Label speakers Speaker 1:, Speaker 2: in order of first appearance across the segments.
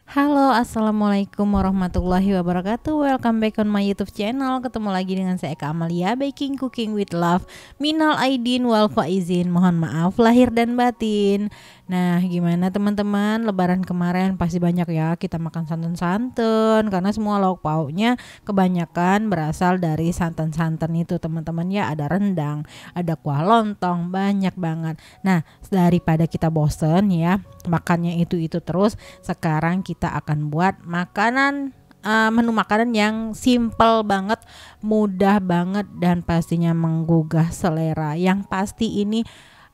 Speaker 1: Halo, assalamualaikum warahmatullahi wabarakatuh. Welcome back on my YouTube channel. Ketemu lagi dengan saya Eka Amalia, Baking Cooking with Love. Minal aidin wal faizin. Mohon maaf lahir dan batin. Nah, gimana teman-teman? Lebaran kemarin pasti banyak ya kita makan santan-santan karena semua lauk pauknya kebanyakan berasal dari santan-santan itu, teman-teman ya. Ada rendang, ada kuah lontong, banyak banget. Nah, daripada kita bosen ya makannya itu terus, sekarang kita akan buat menu makanan yang simple banget, mudah banget dan pastinya menggugah selera. Yang pasti ini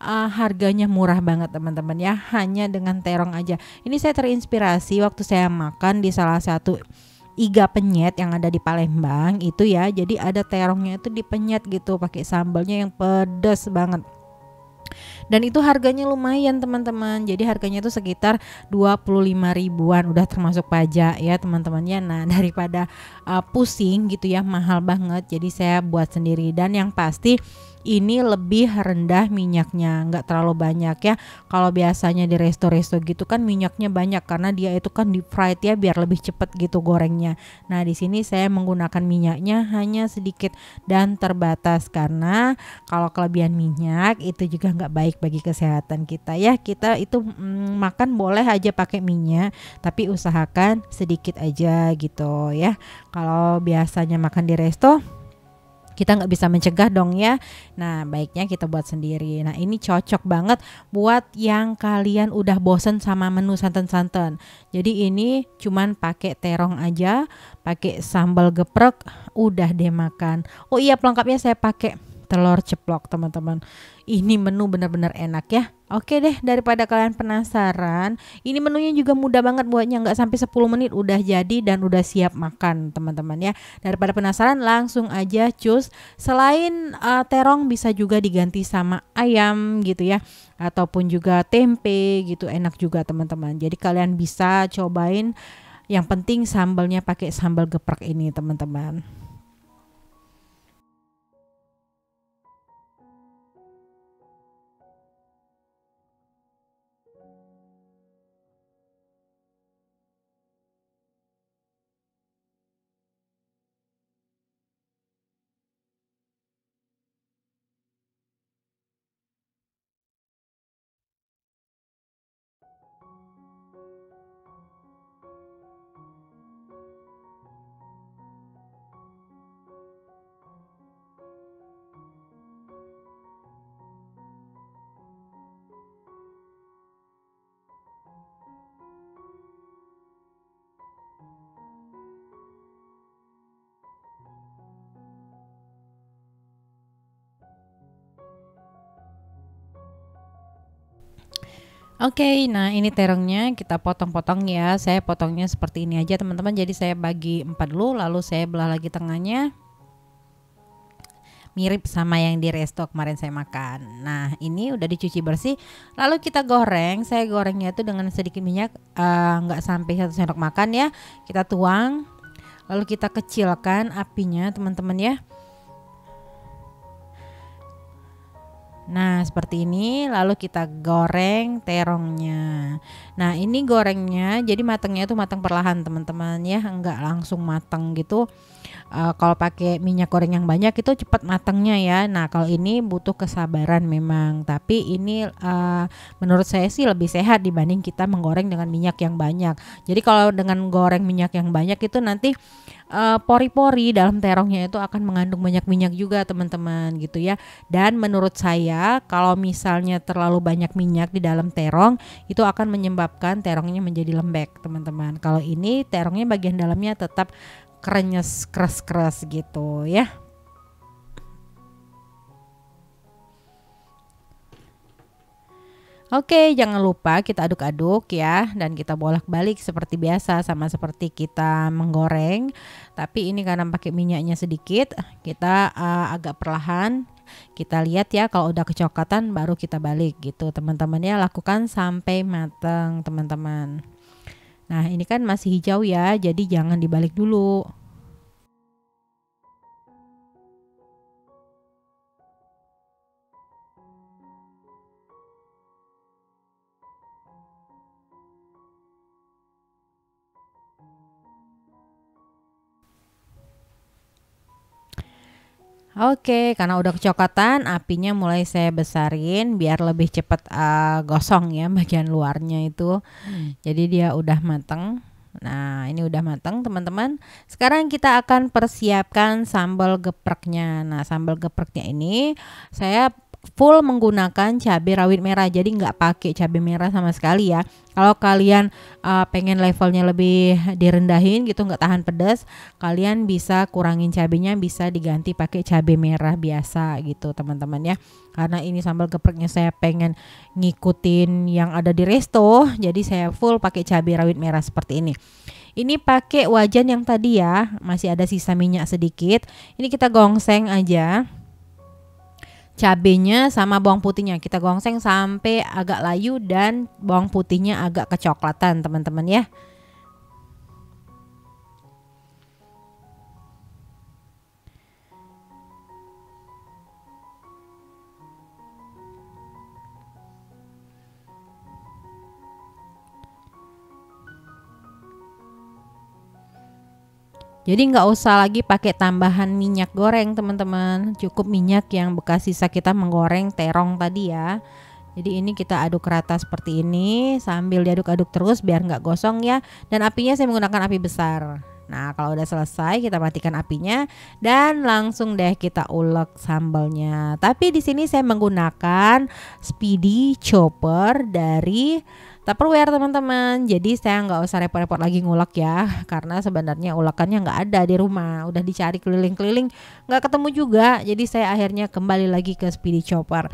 Speaker 1: harganya murah banget teman-teman ya, hanya dengan terong aja. Ini saya terinspirasi waktu saya makan di salah satu iga penyet yang ada di Palembang itu ya. Jadi ada terongnya itu dipenyet gitu pakai sambalnya yang pedas banget. Dan itu harganya lumayan teman-teman. Jadi harganya itu sekitar 25 ribuan udah termasuk pajak ya teman-teman ya. Nah, daripada pusing gitu ya mahal banget, jadi saya buat sendiri. Dan yang pasti ini lebih rendah minyaknya, nggak terlalu banyak ya. Kalau biasanya di resto-resto gitu kan minyaknya banyak karena dia itu kan deep fried ya, biar lebih cepet gitu gorengnya. Nah, di sini saya menggunakan minyaknya hanya sedikit dan terbatas karena kalau kelebihan minyak itu juga nggak baik bagi kesehatan kita ya. Kita itu makan boleh aja pakai minyak, tapi usahakan sedikit aja gitu ya. Kalau biasanya makan di resto, kita nggak bisa mencegah dong ya. Nah, baiknya kita buat sendiri. Nah, ini cocok banget buat yang kalian udah bosen sama menu santan-santan. Jadi ini cuman pakai terong aja, pakai sambal geprek, udah deh makan. Oh iya, pelengkapnya saya pakai telur ceplok teman-teman. Ini menu benar-benar enak ya. Oke deh, daripada kalian penasaran, ini menunya juga mudah banget buatnya, nggak sampai 10 menit udah jadi dan udah siap makan teman-teman ya. Daripada penasaran, langsung aja cus. Selain terong bisa juga diganti sama ayam gitu ya, ataupun juga tempe gitu, enak juga teman-teman. Jadi kalian bisa cobain. Yang penting sambalnya pakai sambal geprek ini teman-teman. Oke, nah ini terongnya kita potong-potong ya. Saya potongnya seperti ini aja teman-teman. Jadi saya bagi 4 dulu, lalu saya belah lagi tengahnya. Mirip sama yang di resto kemarin saya makan. Nah, ini udah dicuci bersih. Lalu kita goreng. Saya gorengnya itu dengan sedikit minyak, nggak sampai 1 sendok makan ya. Kita tuang, lalu kita kecilkan apinya teman-teman ya. Nah, seperti ini, lalu kita goreng terongnya. Nah, ini gorengnya jadi matangnya itu matang perlahan teman-teman ya, enggak langsung matang gitu. Kalau pakai minyak goreng yang banyak itu cepat matangnya ya. Nah, kalau ini butuh kesabaran memang. Tapi ini menurut saya sih lebih sehat dibanding kita menggoreng dengan minyak yang banyak. Jadi kalau dengan goreng minyak yang banyak itu nanti pori-pori dalam terongnya itu akan mengandung banyak minyak juga teman-teman gitu ya. Dan menurut saya kalau misalnya terlalu banyak minyak di dalam terong itu akan menyebabkan terongnya menjadi lembek teman-teman. Kalau ini terongnya bagian dalamnya tetap krenyes, keras-keras gitu ya. Oke, jangan lupa kita aduk-aduk ya dan kita bolak-balik seperti biasa, sama seperti kita menggoreng. Tapi ini karena pakai minyaknya sedikit, kita agak perlahan. Kita lihat ya kalau udah kecoklatan baru kita balik gitu teman-teman ya, lakukan sampai matang teman-teman. Nah, ini kan masih hijau ya, jadi jangan dibalik dulu. Oke, karena udah kecoklatan, apinya mulai saya besarin biar lebih cepat gosong ya bagian luarnya itu. Jadi dia udah mateng. Nah, ini udah mateng teman-teman. Sekarang kita akan persiapkan sambal gepreknya. Nah, sambal gepreknya ini saya full menggunakan cabai rawit merah, jadi nggak pakai cabai merah sama sekali ya. Kalau kalian pengen levelnya lebih direndahin gitu, nggak tahan pedas, kalian bisa kurangin cabenya, bisa diganti pakai cabai merah biasa gitu teman-teman ya. Karena ini sambal gepreknya saya pengen ngikutin yang ada di resto, jadi saya full pakai cabai rawit merah seperti ini. Ini pakai wajan yang tadi ya, masih ada sisa minyak sedikit. Ini kita gongseng aja cabenya sama bawang putihnya, kita gongseng sampai agak layu dan bawang putihnya agak kecoklatan teman-teman ya. Jadi nggak usah lagi pakai tambahan minyak goreng teman-teman, cukup minyak yang bekas sisa kita menggoreng terong tadi ya. Jadi ini kita aduk rata seperti ini sambil diaduk-aduk terus biar nggak gosong ya. Dan apinya saya menggunakan api besar. Nah, kalau udah selesai kita matikan apinya dan langsung deh kita ulek sambalnya. Tapi di sini saya menggunakan speedy chopper dari Tupperware teman-teman. Jadi saya nggak usah repot-repot lagi ngulek ya, karena sebenarnya ulekannya nggak ada di rumah. Udah dicari keliling-keliling nggak ketemu juga. Jadi saya akhirnya kembali lagi ke speedy chopper.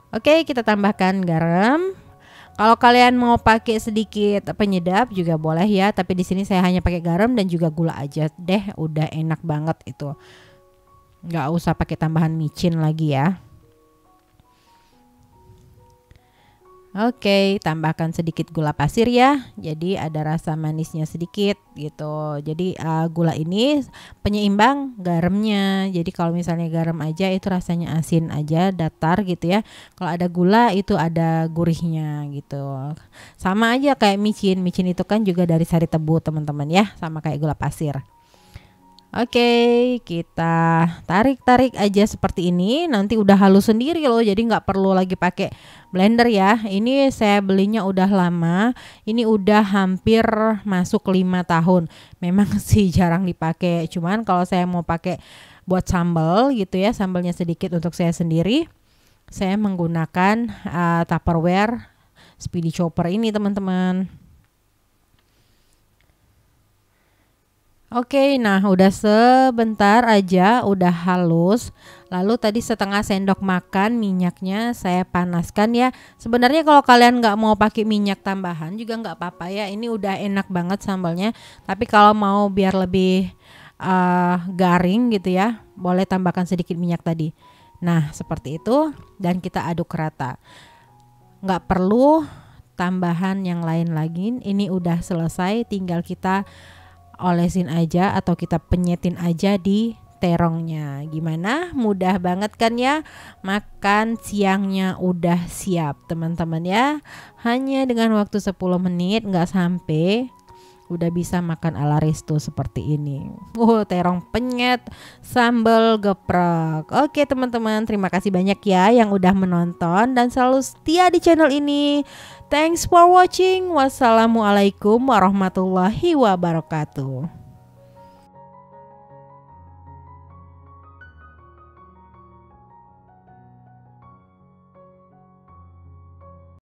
Speaker 1: Oke, kita tambahkan garam. Kalau kalian mau pakai sedikit penyedap juga boleh ya, tapi di sini saya hanya pakai garam dan juga gula aja deh, udah enak banget itu. Nggak usah pakai tambahan micin lagi ya. Oke, tambahkan sedikit gula pasir ya. Jadi ada rasa manisnya sedikit gitu. Jadi gula ini penyeimbang garamnya. Jadi kalau misalnya garam aja itu rasanya asin aja, datar gitu ya. Kalau ada gula itu ada gurihnya gitu. Sama aja kayak micin. Micin itu kan juga dari sari tebu teman-teman ya, sama kayak gula pasir. Oke, kita tarik-tarik aja seperti ini. Nanti udah halus sendiri loh, jadi nggak perlu lagi pakai blender ya. Ini saya belinya udah lama. Ini udah hampir masuk 5 tahun. Memang sih jarang dipakai. Cuman kalau saya mau pakai buat sambal gitu ya, sambalnya sedikit untuk saya sendiri, saya menggunakan Tupperware speedy chopper ini teman-teman. Oke, nah udah sebentar aja udah halus. Lalu tadi setengah sendok makan minyaknya saya panaskan ya. Sebenarnya kalau kalian nggak mau pakai minyak tambahan juga nggak apa-apa ya. Ini udah enak banget sambalnya. Tapi kalau mau biar lebih garing gitu ya, boleh tambahkan sedikit minyak tadi. Nah seperti itu dan kita aduk rata. Nggak perlu tambahan yang lain lagi. Ini udah selesai, tinggal kita olesin aja atau kita penyetin aja di terongnya. Gimana? Mudah banget kan ya? Makan siangnya udah siap teman-teman ya. Hanya dengan waktu 10 menit nggak sampai udah bisa makan ala resto seperti ini. Terong penyet sambal geprek. Oke teman-teman, terima kasih banyak ya yang udah menonton dan selalu setia di channel ini. Thanks for watching. Wassalamualaikum warahmatullahi wabarakatuh.